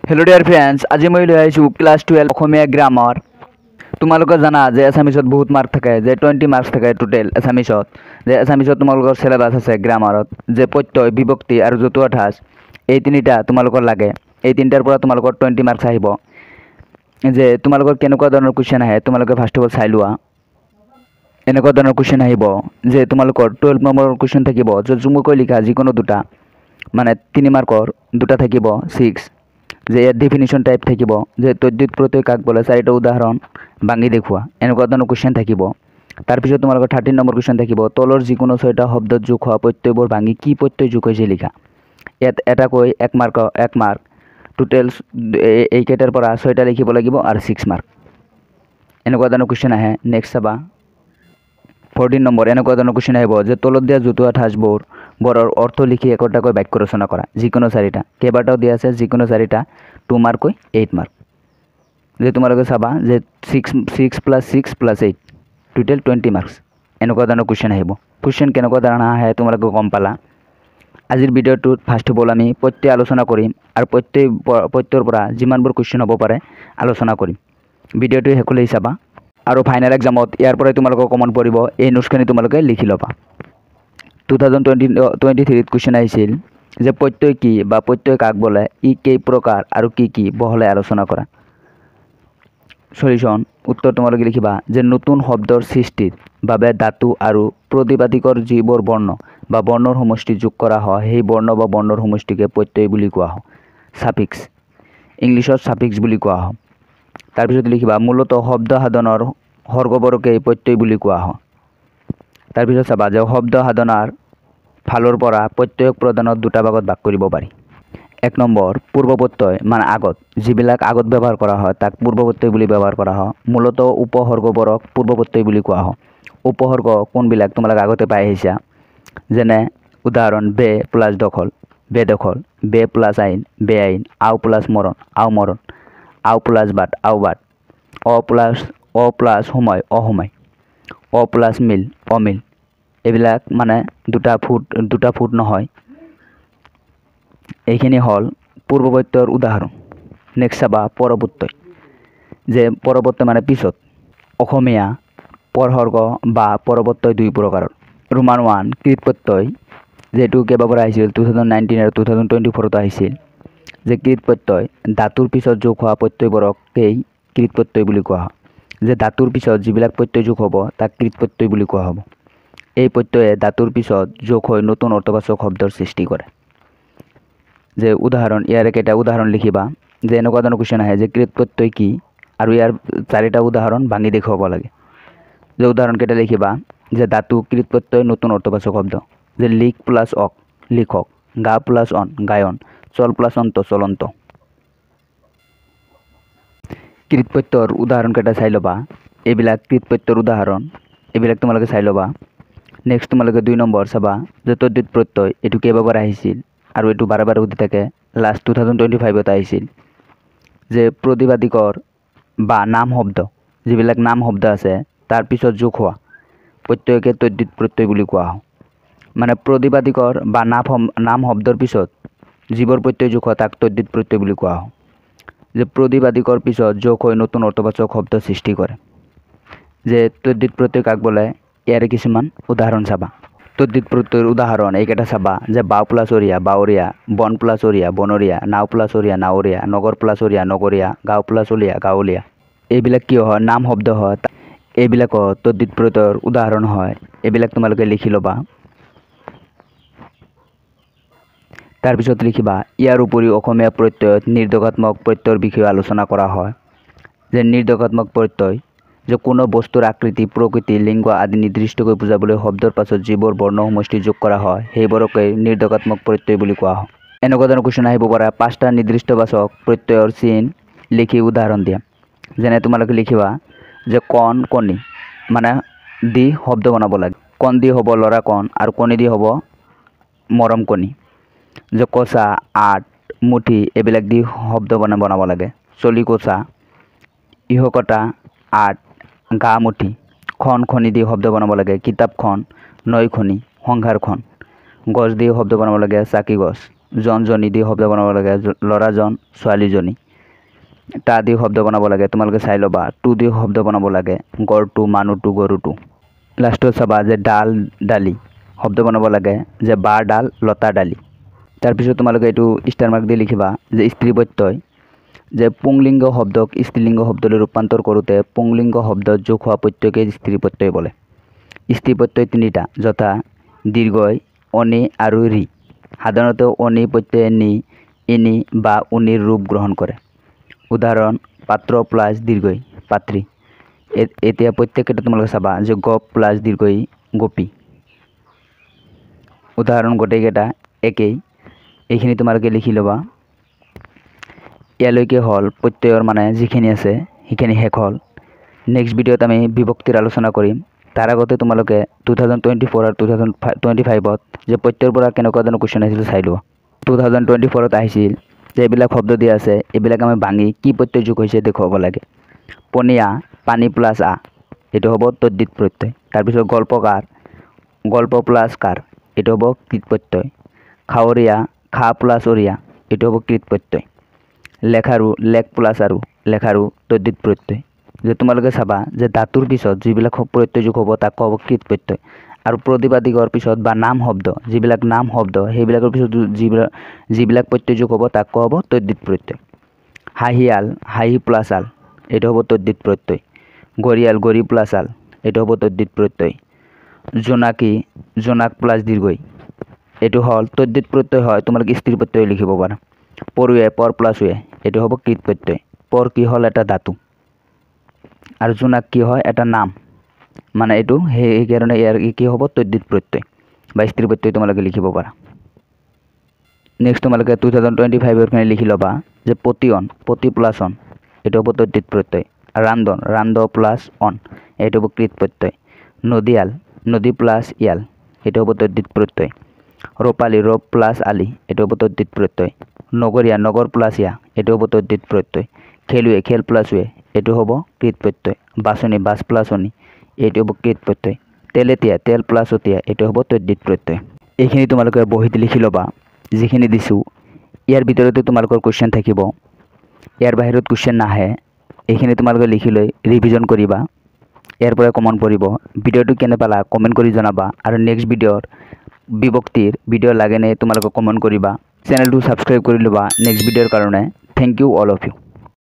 Hello dear friends, आज मैं লৈ আহিছোঁ ক্লাছ 12 অসমীয়া গ্ৰামাৰ। তোমালোকে জানা যে এছামিছত বহুত মাৰ্ক থাকে, যে 20 মাৰ্কছ থাকে টোটেল এছামিছত। যে এছামিছত তোমালোকৰ সিলেবাস আছে গ্ৰামাৰত, যে প্ৰত্যয়, বিভক্তি আৰু জতুৱা ঠাঁচ এই তিনিটা তোমালোকৰ লাগে। এই তিনিটাৰ পৰা তোমালোকৰ 20 মাৰ্কছ আহিব। যে তোমালোকৰ কেনেকুৱা ধৰণৰ কুৱেশ্যন আহে তোমালোকে ফাৰ্ষ্ট অফ অল চাই লোৱা। এনেকুৱা ধৰণৰ কুৱেশ্যন আহিব যে তোমালোকৰ 12 নম্বৰৰ কুৱেশ্যন থাকিব, য'ত জুমুকৈ লিখা যিকোনো দুটা, মানে 3 মাৰ্কৰ দুটা থাকিব 6। যে ইয়াত ডেফিনিশ্যন টাইপ থাকিব, যে তদ্ধিত প্ৰত্যয় কাক বোলে, 4টা উদাহৰণ ভাঙি দেখুওৱা, এনেকুৱা ধৰণৰ কুৱেশ্যন থাকিব। তাৰপিছত তোমালোকৰ 13 নম্বৰ কুৱেশ্যন থাকিব, তলৰ যিকোনো 6টা শব্দত যোগ হোৱা প্ৰত্যয়বোৰ ভাঙি কি প্ৰত্যয় যোগ হৈছে লিখা। ইয়াত এটাকৈ 1 মাৰ্ক টোটেল এইকেইটাৰ পৰা 6টা লিখিব লাগিব আৰু 6 মাৰ্ক। এনেকুৱা ধৰণৰ কুৱেশ্যন আহে। নেক্সট চাবা 14 নম্বৰ, এনেকুৱা ধৰণৰ কুৱেশ্যন আহিব যে তলত দিয়া জতুৱা ঠাঁচবোৰৰ অৰ্থ লিখি একোটাকৈ বাক্য ৰচনা কৰা, যিকোনো 4টা। কেইবাটাও দিয়া আছে, যিকোনো 4টা 2 মাৰ্ককৈ 8 মাৰ্ক। যে তোমালোকে চাবা যে 6 + 6 + 8 টোটেল 20 মাৰ্কছ। এনেকুৱা ধৰণৰ কুৱেশ্যন আহিব। কুৱেশ্যন কেনেকুৱা ধৰণৰ আহে তোমালোকে গম পালা। আজিৰ ভিডিঅ'টোত ফাৰ্ষ্ট অফ অল আমি প্ৰত্যয় আলোচনা কৰিম আৰু প্ৰত্যয়ৰ পৰা যিমানবোৰ কুৱেশ্যন হ'ব পাৰে আলোচনা কৰিম। ভিডিঅ'টো শেষলৈ চাবা আৰু ফাইনেল এক্সামত ইয়াৰ পৰাই তোমালোকক কমন পৰিব। এই নোটছখিনি তোমালোকে লিখি ল'বা। 2023 কুৱেশ্যন আহিছিল যে প্ৰত্যয় কি বা প্ৰত্যয় কাক বোলে, ই কেই প্ৰকাৰ আৰু কি বহলাই আলোচনা কৰা। সলিউশ্যন উত্তৰ তোমালোকে লিখিবা যে নতুন শব্দৰ সৃষ্টিৰ বাবে ধাতু আৰু প্ৰতিবাদিকৰ যিবোৰ বৰ্ণ বা বৰ্ণৰ সমষ্টি যোগ কৰা হয়, সেই বৰ্ণ বা বৰ্ণৰ সমষ্টিকে প্ৰত্যয় বুলি কোৱা হয়। ছাফিক্স, ইংলিছত ছাফিক্স বুলি কোৱা হয়। তাৰপিছত লিখিবা মূলতঃ শব্দ সাধনৰ সৰ্গবোৰকেই প্ৰত্যয় বুলি কোৱা হয়। তাৰপিছত চাবা যে শব্দ সাধনাৰ ফালৰ পৰা প্ৰত্যয়ক প্ৰধানত দুটা ভাগত ভাগ কৰিব পাৰি। 1 নম্বৰ পূৰ্ব প্ৰত্যয়, মানে আগত, যিবিলাক আগত ব্যৱহাৰ কৰা হয় তাক পূৰ্ব প্ৰত্যয় বুলি ব্যৱহাৰ কৰা হয়। মূলতঃ উপসৰ্গবোৰক পূৰ্ব প্ৰত্যয় বুলি কোৱা হয়। উপসৰ্গ কোনবিলাক তোমালোকে আগতে পাই আহিছা, যেনে উদাহৰণ বে প্লাছ দখল, বেদখল, বে প্লাছ আইন, বেআইন, আও প্লাছ মৰণ, আও মৰণ, আও প্লাছ বাট, আও বাট, অ প্লাছ সময়, অসময়, অ প্লাছ মিল, অমিল। এইবিলাক মানে দুটা ফুট নহয়। এইখিনি হ'ল পূৰ্ব প্ৰত্যয়ৰ উদাহৰণ। নেক্সট চাবা পৰপ্ৰত্যয়, যে পৰপ্ৰত্যয় মানে পিছত। অসমীয়া পৰসৰ্গ বা পৰপ্ৰত্যয় 2 প্ৰকাৰৰ। ৰোমান 1 কৃত প্ৰত্যয়, যেটো কেইবাবাৰ আহিছিল 2019 আৰু 2024 আহিছিল। যে কৃত প্ৰত্যয় ধাতুৰ পিছত যোগ হোৱা প্ৰত্যয়বোৰকেই কৃত প্ৰত্যয় বুলি কোৱা হয়। যে ধাতুৰ পিছত যিবিলাক প্ৰত্যয় যোগ হ'ব তাক কৃত প্ৰত্যয় বুলি কোৱা হ'ব। এই প্ৰত্যয়ে ধাতুৰ পিছত যোগ হৈ নতুন অৰ্থবাচক শব্দৰ সৃষ্টি কৰে। যে উদাহৰণ, ইয়াৰ কেইটা উদাহৰণ লিখিবা। যে এনেকুৱা ধৰণৰ কুৱেশ্যন আহে যে কৃত প্ৰত্যয় কি, আৰু ইয়াৰ 4টা উদাহৰণ ভাঙি দেখুৱাব লাগে। যে উদাহৰণ কেইটা লিখিবা যে ধাতু, কৃত প্ৰত্যয়, নতুন অৰ্থবাচক শব্দ। যে লিখ প্লাছ অক, লিখক, গা প্লাছ অন, গায়ন, চল প্লাছ অন্ত, চলন্ত। কৃত প্ৰত্যয়ৰ উদাহৰণ কেইটা চাই ল'বা। এইবিলাক কৃত প্ৰত্যয়ৰ উদাহৰণ, এইবিলাক তোমালোকে চাই ল'বা। নেক্সট তোমালোকে 2 নম্বৰ চাবা যে তদ্ধিত প্ৰত্যয়, এইটো কেইবাবাৰ আহিছিল আৰু এইটো বাৰে বাৰে সুধি থাকে। লাষ্ট 2025 আহিছিল। যে প্ৰতিবাদিকৰ বা নাম শব্দ, যিবিলাক নাম শব্দ আছে তাৰ পিছত যোগ হোৱা প্ৰত্যয়কে তদ্ধিত প্ৰত্যয় বুলি কোৱা হয়। মানে প্ৰতিবাদিকৰ বা নাম শব্দৰ পিছত যিবোৰ প্ৰত্যয় যোগ হয় তাক তদ্ধিত প্ৰত্যয় বুলি কোৱা হয়। যে প্ৰতিবাদিকৰ পিছত যোগ হৈ নতুন অৰ্থবাচক শব্দ সৃষ্টি কৰে। যে তদ্ধিত প্ৰত্যয় কাক বোলে, ইয়াৰে কিছুমান উদাহৰণ চাবা। তদ্ধিত প্ৰত্যয়ৰ উদাহৰণ এইকেইটা চাবা। যে বাও প্লাছ অৰিয়া, বাৱৰীয়া, বন প্লাছ অৰিয়া, বনৰীয়া, নাও প্লাছ অৰিয়া, নাৱৰীয়া, নগৰ প্লাছ অৰিয়া, নগৰীয়া, গাঁও প্লাছ অলিয়া, গাঁৱলীয়া। এইবিলাক কি হয়, নাম শব্দ হয়। এইবিলাকত তদ্ধিত প্ৰত্যয়ৰ উদাহৰণ হয়। এইবিলাক তোমালোকে লিখি ল'বা। তাৰপিছত লিখিবা ইয়াৰ উপৰিও অসমীয়া প্ৰত্যয়ত নিৰ্দেশাত্মক প্ৰত্যয়ৰ বিষয়ে আলোচনা কৰা হয়। যে নিৰ্দেশাত্মক প্ৰত্যয়, যে কোনো বস্তুৰ আকৃতি, প্ৰকৃতি, লিংগ আদি নিৰ্দিষ্টকৈ বুজাবলৈ শব্দৰ পাছত যিবোৰ বৰ্ণ সমষ্টি যোগ কৰা হয় সেইবোৰকে নিৰ্দেশাত্মক প্ৰত্যয় বুলি কোৱা হয়। এনেকুৱা ধৰণৰ কুৱেশ্যন আহিব পাৰে। 5টা নিৰ্দিষ্টবাচক প্ৰত্যয়ৰ চিন লিখি উদাহৰণ দিয়া। যেনে তোমালোকে লিখিবা যে কণ, কণী, মানে দি শব্দ বনাব লাগে। কণ দি হ'ব ল'ৰা কণ আৰু কণী দি হ'ব মৰম কণী। যে কচা, আট, মুঠি এইবিলাক দি শব্দ বনাব লাগে। চলি কচা, ইহকটা, আট, গা মুঠি, খন, খনি দি শব্দ বনাব লাগে। কিতাপখন, নৈ খনি, সংসাৰখন। গছ দি শব্দ বনাব লাগে, চাকি গছ। জনী দি শব্দ বনাব লাগে, ল'ৰাজন ছোৱালীজনী। টা দি শব্দ বনাব লাগে, তোমালোকে চাই ল'বা। টু দি শব্দ বনাব লাগে, গড়টো মানুহটো গৰুটো। লাষ্টত চাবা যে ডাল ডালি শব্দ বনাব লাগে, যে বাঁহ ডাল লতা ডালি। তাৰপিছত তোমালোকে এইটো ষ্টাৰ মাৰ্ক দি লিখিবা যে স্ত্ৰী প্ৰত্যয়, যে পুংলিংগ শব্দক স্ত্ৰীলিংগ শব্দলৈ ৰূপান্তৰ কৰোঁতে পুংলিংগ শব্দত যোগ হোৱা প্ৰত্যয়কে স্ত্ৰী প্ৰত্যয় বোলে। স্ত্ৰী প্ৰত্যয় তিনিটা, যথা দীৰ্ঘই, অনি আৰু ৰি। সাধাৰণতে অনি প্ৰত্যয়ে নি, ইনি বা উনিৰ ৰূপ গ্ৰহণ কৰে। উদাহৰণ পাত্ৰ প্লাছ দীৰ্ঘই পাত্ৰী। এতিয়া প্ৰত্যেককেইটা তোমালোকে চাবা যে গপ প্লাছ দীৰ্ঘই গোপী। উদাহৰণ গোটেইকেইটা একেই, এইখিনি তোমালোকে লিখি ল'বা। ইয়ালৈকে হ'ল প্ৰত্যয়ৰ মানে যিখিনি আছে সেইখিনি শেষ হ'ল। নেক্সট ভিডিঅ'ত আমি বিভক্তিৰ আলোচনা কৰিম। তাৰ আগতে তোমালোকে 2024 আৰু 2025ত যে প্ৰত্যয়ৰ পৰা কেনেকুৱা ধৰণৰ কুৱেশ্যন আহিছিল চাই লোৱা। 2024ত আহিছিল যে এইবিলাক শব্দ দিয়া আছে, এইবিলাক আমি ভাঙি কি প্ৰত্যয় যোগ হৈছে দেখুৱাব লাগে। পনীয়া পানী প্লাছ আ, এইটো হ'ব তদ্ধিত প্ৰত্যয়। তাৰপিছত গল্পকাৰ, গল্প প্লাছ কাৰ, এইটো হ'ব কৃত প্ৰত্যয়। খাৱৰীয়া খা প্লাছ অৰিয়া, এইটো হ'ব কৃত প্ৰত্যয়। লেখাৰু লেখ প্লাছ আৰু, লেখাৰু তদ্ধিত প্ৰত্যয়। যে তোমালোকে চাবা যে ধাতুৰ পিছত যিবিলাক প্ৰত্যয় যোগ হ'ব তাক ক'ব কৃত প্ৰত্যয়। আৰু প্ৰতিবাদিকৰ পিছত বা নাম শব্দ, যিবিলাক নাম শব্দ সেইবিলাকৰ পিছত যিবিলাক প্ৰত্যয় যোগ হ'ব তাক কোৱা হ'ব তদ্ধিত প্ৰত্যয়। হাঁহিয়াল হাঁহি প্লাছ আল, এইটো হ'ব তদ্ধিত প্ৰত্যয়। গৰিয়াল গৰি প্লাছ আল, এইটো হ'ব তদ্ধিত প্ৰত্যয়। জোনাকী জোনাক প্লাছ দীৰ্ঘই, এইটো হ'ল তদ্ধিত প্ৰত্যয় হয়, তোমালোকে স্ত্ৰী প্ৰত্যয় লিখিব পাৰা। পৰুৱে পৰ প্লাছ ৱে, এইটো হ'ব কৃত প্ৰত্যয়। পৰ কি হ'ল এটা ধাতু, আৰু জোনাক কি হয় এটা নাম, মানে এইটো সেইকাৰণে ইয়াৰ কি হ'ব তদ্ধিত প্ৰত্যয় বা স্ত্ৰী প্ৰত্যয় তোমালোকে লিখিব পাৰা। নেক্সট তোমালোকে 2025ৰ লিখি ল'বা যে পতিয়ন পতি প্লাছ অন, এইটো হ'ব তদ্ধিত প্ৰত্যয়। ৰান্ধন ৰান্ধ প্লাছ অন, এইটো হ'ব কৃত প্ৰত্যয়। নদীয়াল নদী প্লাছ ইয়াল, এইটো হ'ব তদ্ধিত প্ৰত্যয়। ৰূপালী ৰূপ প্লাছ আলি, এইটো হ'ব তদ্ধিত প্ৰত্যয়। নগৰীয়া নগৰ প্লাছ ইয়া, এইটো হ'ব তদ্ধিত প্ৰত্যয়। খেলুৱে খেল প্লাছ ৱে, এইটো হ'ব কৃত প্ৰত্যয়। বাছনি বাছ প্লাছ অনি, এইটো হ'ব কৃত প্ৰত্যয়। তেলেতীয়া তেল প্লাছ অতীয়া, এইটো হ'ব তদ্ধিত প্ৰত্যয়। এইখিনি তোমালোকে বহীত লিখি ল'বা যিখিনি দিছোঁ। ইয়াৰ ভিতৰতে তোমালোকৰ কুৱেশ্যন থাকিব, ইয়াৰ বাহিৰত কুৱেশ্যন নাহে। এইখিনি তোমালোকে লিখি লৈ ৰিভিজন কৰিবা, ইয়াৰ পৰা কমন পৰিব। ভিডিঅ'টো কেনে পালা কমেণ্ট কৰি জনাবা, আৰু নেক্সট ভিডিঅ'ৰ বিভক্তিৰ ভিডিঅ' লাগেনে তোমালোকে কমেণ্ট কৰিবা। চেনেলটো ছাবস্ক্ৰাইব কৰি ল'বা নেক্সট ভিডিঅ'ৰ কাৰণে। Thank you all of U.